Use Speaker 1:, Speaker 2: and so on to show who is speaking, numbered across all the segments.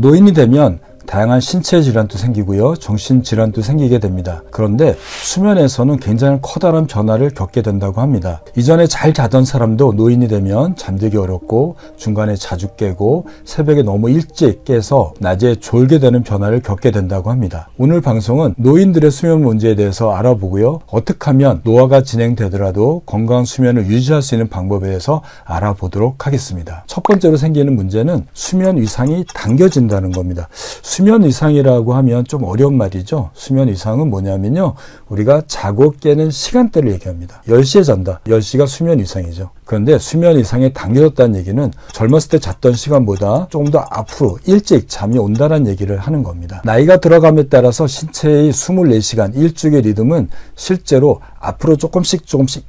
Speaker 1: 노인이 되면 다양한 신체 질환도 생기고요, 정신 질환도 생기게 됩니다. 그런데 수면에서는 굉장히 커다란 변화를 겪게 된다고 합니다. 이전에 잘 자던 사람도 노인이 되면 잠들기 어렵고 중간에 자주 깨고 새벽에 너무 일찍 깨서 낮에 졸게 되는 변화를 겪게 된다고 합니다. 오늘 방송은 노인들의 수면 문제에 대해서 알아보고요, 어떻게 하면 노화가 진행되더라도 건강한 수면을 유지할 수 있는 방법에 대해서 알아보도록 하겠습니다. 첫 번째로 생기는 문제는 수면 위상이 당겨진다는 겁니다. 수면 위상이라고 하면 좀 어려운 말이죠. 수면 위상은 뭐냐면요, 우리가 자고 깨는 시간대를 얘기합니다. 10시에 잔다. 10시가 수면 위상이죠. 그런데 수면 위상이 당겨졌다는 얘기는 젊었을 때 잤던 시간보다 조금 더 앞으로 일찍 잠이 온다는 얘기를 하는 겁니다. 나이가 들어감에 따라서 신체의 24시간 일주기 리듬은 실제로 앞으로 조금씩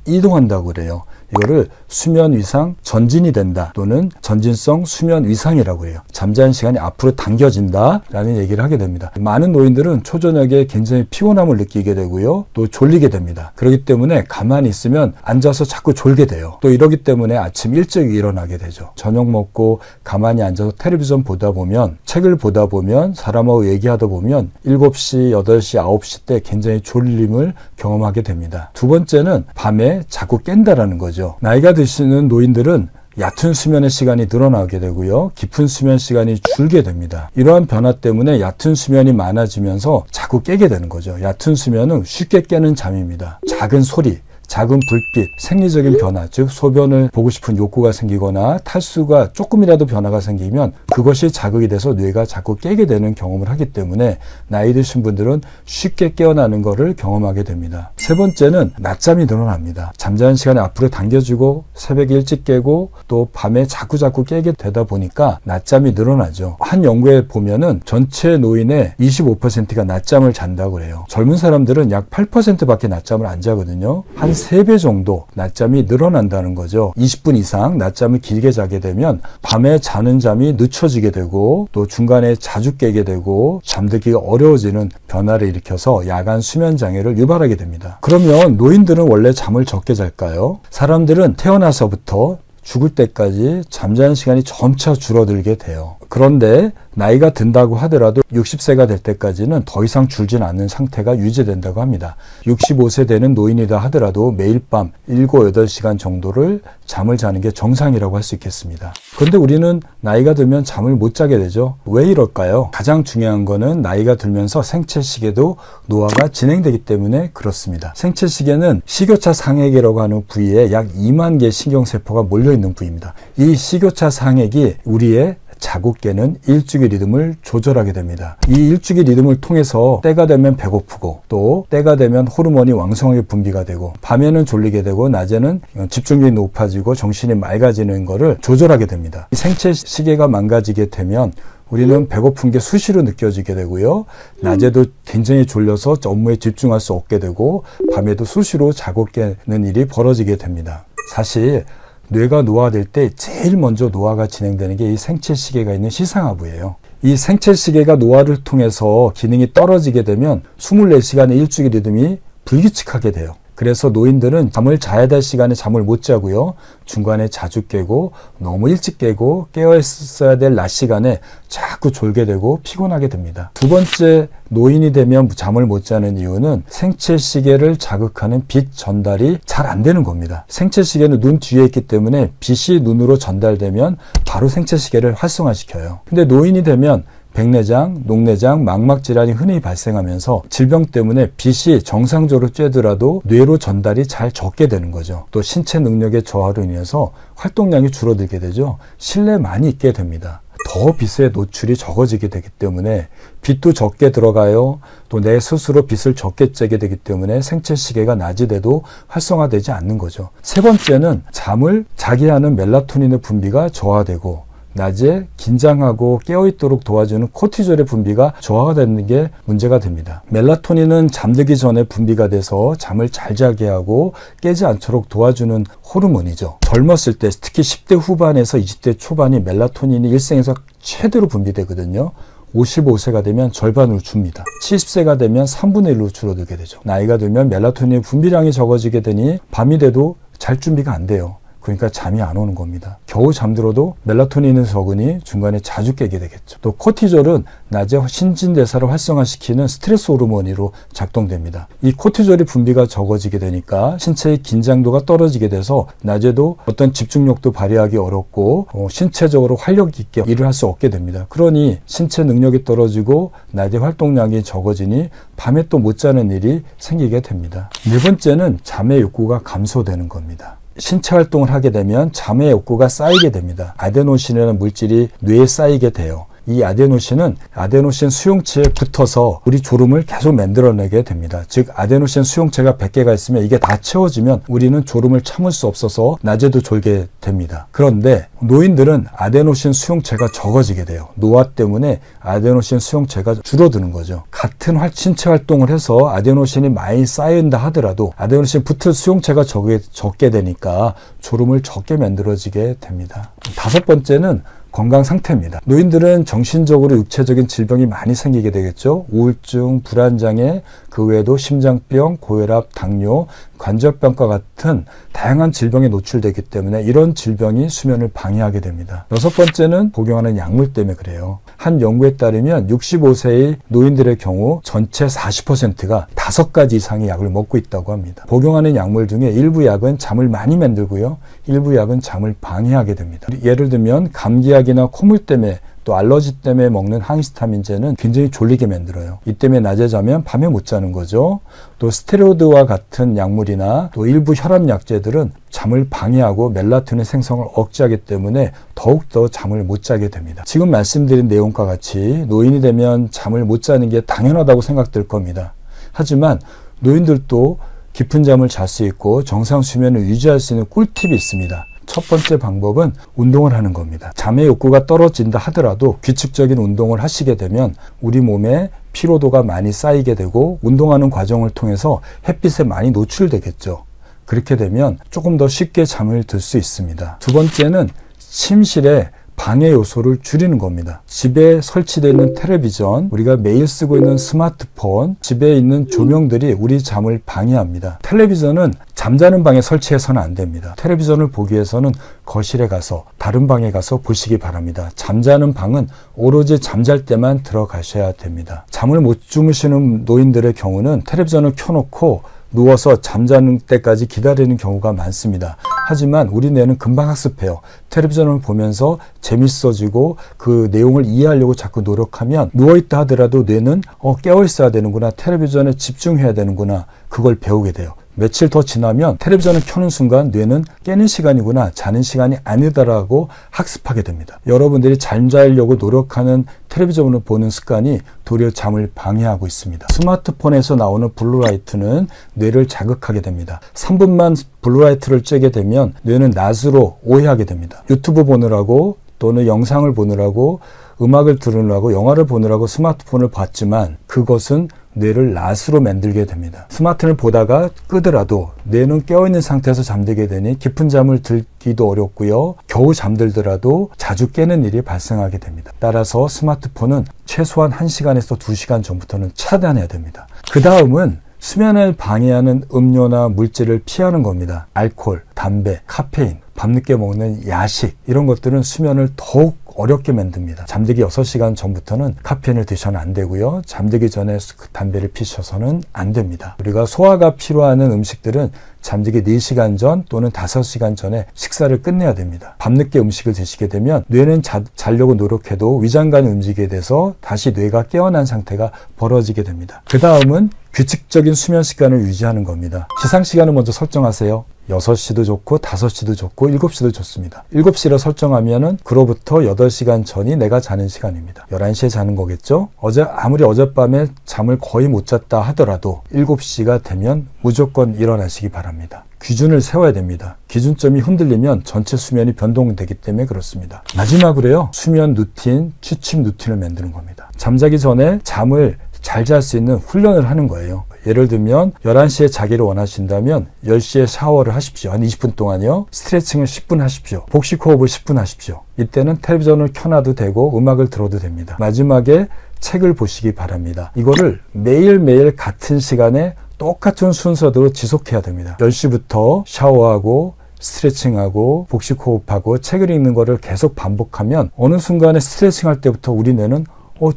Speaker 1: 이동한다고 그래요. 이거를 수면 위상 전진이 된다, 또는 전진성 수면 위상이라고 해요. 잠자는 시간이 앞으로 당겨진다 라는 얘기를 하게 됩니다. 많은 노인들은 초저녁에 굉장히 피곤함을 느끼게 되고요, 또 졸리게 됩니다. 그렇기 때문에 가만히 있으면 앉아서 자꾸 졸게 돼요. 또 이러기 때문에 아침 일찍 일어나게 되죠. 저녁 먹고 가만히 앉아서 텔레비전 보다 보면, 책을 보다 보면, 사람하고 얘기하다 보면 7시, 8시, 9시 때 굉장히 졸림을 경험하게 됩니다. 두 번째는 밤에 자꾸 깬다라는 거죠. 나이가 드시는 노인들은 얕은 수면의 시간이 늘어나게 되고요, 깊은 수면 시간이 줄게 됩니다. 이러한 변화 때문에 얕은 수면이 많아지면서 자꾸 깨게 되는 거죠. 얕은 수면은 쉽게 깨는 잠입니다. 작은 소리, 작은 불빛, 생리적인 변화, 즉 소변을 보고 싶은 욕구가 생기거나 탈수가 조금이라도 변화가 생기면 그것이 자극이 돼서 뇌가 자꾸 깨게 되는 경험을 하기 때문에 나이 드신 분들은 쉽게 깨어나는 것을 경험하게 됩니다. 세 번째는 낮잠이 늘어납니다. 잠자는 시간이 앞으로 당겨지고 새벽에 일찍 깨고 또 밤에 자꾸 깨게 되다 보니까 낮잠이 늘어나죠. 한 연구에 보면은 전체 노인의 25%가 낮잠을 잔다고 그래요. 젊은 사람들은 약 8%밖에 낮잠을 안 자거든요. 한 3배 정도 낮잠이 늘어난다는 거죠. 20분 이상 낮잠을 길게 자게 되면 밤에 자는 잠이 늦춰지게 되고 또 중간에 자주 깨게 되고 잠들기가 어려워지는 변화를 일으켜서 야간 수면 장애를 유발하게 됩니다. 그러면 노인들은 원래 잠을 적게 잘까요? 사람들은 태어나서부터 죽을 때까지 잠자는 시간이 점차 줄어들게 돼요. 그런데 나이가 든다고 하더라도 60세가 될 때까지는 더 이상 줄진 않는 상태가 유지된다고 합니다. 65세 되는 노인이다 하더라도 매일 밤 7, 8시간 정도를 잠을 자는 게 정상이라고 할 수 있겠습니다. 그런데 우리는 나이가 들면 잠을 못 자게 되죠. 왜 이럴까요? 가장 중요한 거는 나이가 들면서 생체시계도 노화가 진행되기 때문에 그렇습니다. 생체시계는 식교차 상액이라고 하는 부위에 약 2만 개의 신경세포가 몰려있는 부위입니다. 이 식교차 상액이 우리의 자고 깨는 일주기 리듬을 조절하게 됩니다. 이 일주기 리듬을 통해서 때가 되면 배고프고 또 때가 되면 호르몬이 왕성하게 분비가 되고 밤에는 졸리게 되고 낮에는 집중력이 높아지고 정신이 맑아지는 것을 조절하게 됩니다. 이 생체 시계가 망가지게 되면 우리는 배고픈 게 수시로 느껴지게 되고요, 낮에도 굉장히 졸려서 업무에 집중할 수 없게 되고 밤에도 수시로 자고 깨는 일이 벌어지게 됩니다. 사실 뇌가 노화될 때 제일 먼저 노화가 진행되는 게 이 생체시계가 있는 시상하부예요. 이 생체시계가 노화를 통해서 기능이 떨어지게 되면 24시간의 일주기 리듬이 불규칙하게 돼요. 그래서 노인들은 잠을 자야 될 시간에 잠을 못 자고요, 중간에 자주 깨고 너무 일찍 깨고 깨어 있어야 될 낮 시간에 자꾸 졸게 되고 피곤하게 됩니다. 두 번째, 노인이 되면 잠을 못 자는 이유는 생체시계를 자극하는 빛 전달이 잘 안 되는 겁니다. 생체시계는 눈 뒤에 있기 때문에 빛이 눈으로 전달되면 바로 생체시계를 활성화시켜요. 근데 노인이 되면 백내장, 녹내장, 망막질환이 흔히 발생하면서 질병 때문에 빛이 정상적으로 쬐더라도 뇌로 전달이 잘 적게 되는 거죠. 또 신체 능력의 저하로 인해서 활동량이 줄어들게 되죠. 실내에 많이 있게 됩니다. 더 빛의 노출이 적어지게 되기 때문에 빛도 적게 들어가요. 또 내 스스로 빛을 적게 쬐게 되기 때문에 생체시계가 낮이 돼도 활성화되지 않는 거죠. 세 번째는 잠을 자게 하는 멜라토닌의 분비가 저하되고 낮에 긴장하고 깨어있도록 도와주는 코티졸의 분비가 저하가 되는 게 문제가 됩니다. 멜라토닌은 잠들기 전에 분비가 돼서 잠을 잘 자게 하고 깨지 않도록 도와주는 호르몬이죠. 젊었을 때 특히 10대 후반에서 20대 초반이 멜라토닌이 일생에서 최대로 분비되거든요. 55세가 되면 절반으로 줍니다. 70세가 되면 3분의 1로 줄어들게 되죠. 나이가 들면 멜라토닌 분비량이 적어지게 되니 밤이 돼도 잘 준비가 안 돼요. 그러니까 잠이 안 오는 겁니다. 겨우 잠들어도 멜라토닌은 적으니 중간에 자주 깨게 되겠죠. 또 코티졸은 낮에 신진대사를 활성화시키는 스트레스 호르몬으로 작동됩니다. 이 코티졸이 분비가 적어지게 되니까 신체의 긴장도가 떨어지게 돼서 낮에도 어떤 집중력도 발휘하기 어렵고 신체적으로 활력 있게 일을 할 수 없게 됩니다. 그러니 신체 능력이 떨어지고 낮에 활동량이 적어지니 밤에 또 못 자는 일이 생기게 됩니다. 네 번째는 잠의 욕구가 감소되는 겁니다. 신체 활동을 하게 되면 잠의 욕구가 쌓이게 됩니다. 아데노신이라는 물질이 뇌에 쌓이게 돼요. 이 아데노신은 아데노신 수용체에 붙어서 우리 졸음을 계속 만들어내게 됩니다. 즉 아데노신 수용체가 100개가 있으면 이게 다 채워지면 우리는 졸음을 참을 수 없어서 낮에도 졸게 됩니다. 그런데 노인들은 아데노신 수용체가 적어지게 돼요. 노화 때문에 아데노신 수용체가 줄어드는 거죠. 같은 신체 활동을 해서 아데노신이 많이 쌓인다 하더라도 아데노신 붙을 수용체가 적게 되니까 졸음을 적게 만들어지게 됩니다. 다섯 번째는 건강 상태입니다. 노인들은 정신적으로 육체적인 질병이 많이 생기게 되겠죠. 우울증, 불안장애, 그 외에도 심장병, 고혈압, 당뇨, 관절병과 같은 다양한 질병에 노출되기 때문에 이런 질병이 수면을 방해하게 됩니다. 여섯 번째는 복용하는 약물 때문에 그래요. 한 연구에 따르면 65세의 노인들의 경우 전체 40%가 5가지 이상의 약을 먹고 있다고 합니다. 복용하는 약물 중에 일부 약은 잠을 많이 만들고요. 일부 약은 잠을 방해하게 됩니다. 예를 들면 감기약이나 콧물 때문에 또 알러지 때문에 먹는 항히스타민제는 굉장히 졸리게 만들어요. 이 때문에 낮에 자면 밤에 못 자는 거죠. 또 스테로이드와 같은 약물이나 또 일부 혈압약제들은 잠을 방해하고 멜라토닌 생성을 억제하기 때문에 더욱더 잠을 못 자게 됩니다. 지금 말씀드린 내용과 같이 노인이 되면 잠을 못 자는 게 당연하다고 생각될 겁니다. 하지만 노인들도 깊은 잠을 잘 수 있고 정상 수면을 유지할 수 있는 꿀팁이 있습니다. 첫 번째 방법은 운동을 하는 겁니다. 잠의 욕구가 떨어진다 하더라도 규칙적인 운동을 하시게 되면 우리 몸에 피로도가 많이 쌓이게 되고 운동하는 과정을 통해서 햇빛에 많이 노출되겠죠. 그렇게 되면 조금 더 쉽게 잠을 들 수 있습니다. 두 번째는 침실에 방해 요소를 줄이는 겁니다. 집에 설치되어 있는 텔레비전, 우리가 매일 쓰고 있는 스마트폰, 집에 있는 조명들이 우리 잠을 방해합니다. 텔레비전은 잠자는 방에 설치해서는 안 됩니다. 텔레비전을 보기 위해서는 거실에 가서 다른 방에 가서 보시기 바랍니다. 잠자는 방은 오로지 잠잘 때만 들어가셔야 됩니다. 잠을 못 주무시는 노인들의 경우는 텔레비전을 켜놓고 누워서 잠자는 때까지 기다리는 경우가 많습니다. 하지만 우리 뇌는 금방 학습해요. 텔레비전을 보면서 재밌어지고 그 내용을 이해하려고 자꾸 노력하면 누워있다 하더라도 뇌는 깨어있어야 되는구나, 텔레비전에 집중해야 되는구나, 그걸 배우게 돼요. 며칠 더 지나면 텔레비전을 켜는 순간 뇌는 깨는 시간이구나, 자는 시간이 아니다라고 학습하게 됩니다. 여러분들이 잠자려고 노력하는 텔레비전을 보는 습관이 도리어 잠을 방해하고 있습니다. 스마트폰에서 나오는 블루라이트는 뇌를 자극하게 됩니다. 3분만 블루라이트를 쬐게 되면 뇌는 낮으로 오해하게 됩니다. 유튜브 보느라고 또는 영상을 보느라고 음악을 들으려고 영화를 보느라고 스마트폰을 봤지만 그것은 뇌를 낮으로 만들게 됩니다. 스마트폰을 보다가 끄더라도 뇌는 깨어있는 상태에서 잠들게 되니 깊은 잠을 들기도 어렵고요. 겨우 잠들더라도 자주 깨는 일이 발생하게 됩니다. 따라서 스마트폰은 최소한 1시간에서 2시간 전부터는 차단해야 됩니다. 그 다음은 수면을 방해하는 음료나 물질을 피하는 겁니다. 알코올, 담배, 카페인, 밤늦게 먹는 야식, 이런 것들은 수면을 더욱 어렵게 만듭니다. 잠들기 6시간 전부터는 카페인을 드셔는 안 되고요. 잠들기 전에 담배를 피셔서는 안 됩니다. 우리가 소화가 필요한 음식들은 잠들기 4시간 전 또는 5시간 전에 식사를 끝내야 됩니다. 밤늦게 음식을 드시게 되면 뇌는 자려고 노력해도 위장관이 움직이게 돼서 다시 뇌가 깨어난 상태가 벌어지게 됩니다. 그 다음은 규칙적인 수면 시간을 유지하는 겁니다. 시상 시간을 먼저 설정하세요. 6시도 좋고 5시도 좋고 7시도 좋습니다. 7시로 설정하면은 그로부터 8시간 전이 내가 자는 시간입니다. 11시에 자는 거겠죠? 아무리 어젯밤에 잠을 거의 못 잤다 하더라도 7시가 되면 무조건 일어나시기 바랍니다. 기준을 세워야 됩니다. 기준점이 흔들리면 전체 수면이 변동되기 때문에 그렇습니다. 마지막으로요, 수면 루틴, 취침 루틴을 만드는 겁니다. 잠자기 전에 잠을 잘 잘 수 있는 훈련을 하는 거예요. 예를 들면 11시에 자기를 원하신다면 10시에 샤워를 하십시오. 한 20분 동안요. 스트레칭을 10분 하십시오. 복식 호흡을 10분 하십시오. 이때는 텔레비전을 켜놔도 되고 음악을 들어도 됩니다. 마지막에 책을 보시기 바랍니다. 이거를 매일매일 같은 시간에 똑같은 순서대로 지속해야 됩니다. 10시부터 샤워하고 스트레칭하고 복식 호흡하고 책을 읽는 거를 계속 반복하면 어느 순간에 스트레칭 할 때부터 우리 뇌는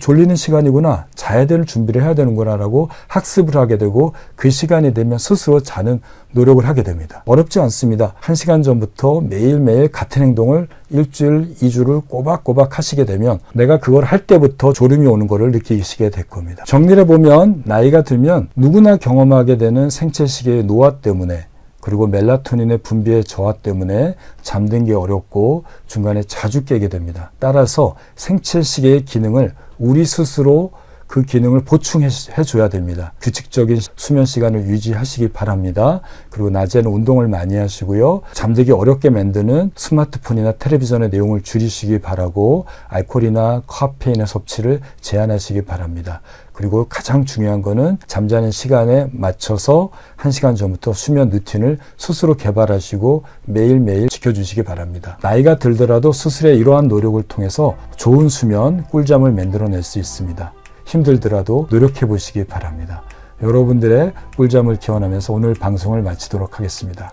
Speaker 1: 졸리는 시간이구나, 자야 될 준비를 해야 되는구나 라고 학습을 하게 되고 그 시간이 되면 스스로 자는 노력을 하게 됩니다. 어렵지 않습니다. 1시간 전부터 매일매일 같은 행동을 일주일, 2주를 꼬박꼬박 하시게 되면 내가 그걸 할 때부터 졸음이 오는 거를 느끼시게 될 겁니다. 정리를 해보면 나이가 들면 누구나 경험하게 되는 생체시계의 노화 때문에 그리고 멜라토닌의 분비의 저하 때문에 잠들기 어렵고 중간에 자주 깨게 됩니다. 따라서 생체시계의 기능을 우리 스스로 그 기능을 보충해 줘야 됩니다. 규칙적인 수면 시간을 유지하시기 바랍니다. 그리고 낮에는 운동을 많이 하시고요. 잠들기 어렵게 만드는 스마트폰이나 텔레비전의 내용을 줄이시기 바라고 알코올이나 카페인의 섭취를 제한하시기 바랍니다. 그리고 가장 중요한 거는 잠자는 시간에 맞춰서 1시간 전부터 수면 루틴을 스스로 개발하시고 매일매일 지켜주시기 바랍니다. 나이가 들더라도 스스로의 이러한 노력을 통해서 좋은 수면, 꿀잠을 만들어낼 수 있습니다. 힘들더라도 노력해 보시기 바랍니다. 여러분들의 꿀잠을 기원하면서 오늘 방송을 마치도록 하겠습니다.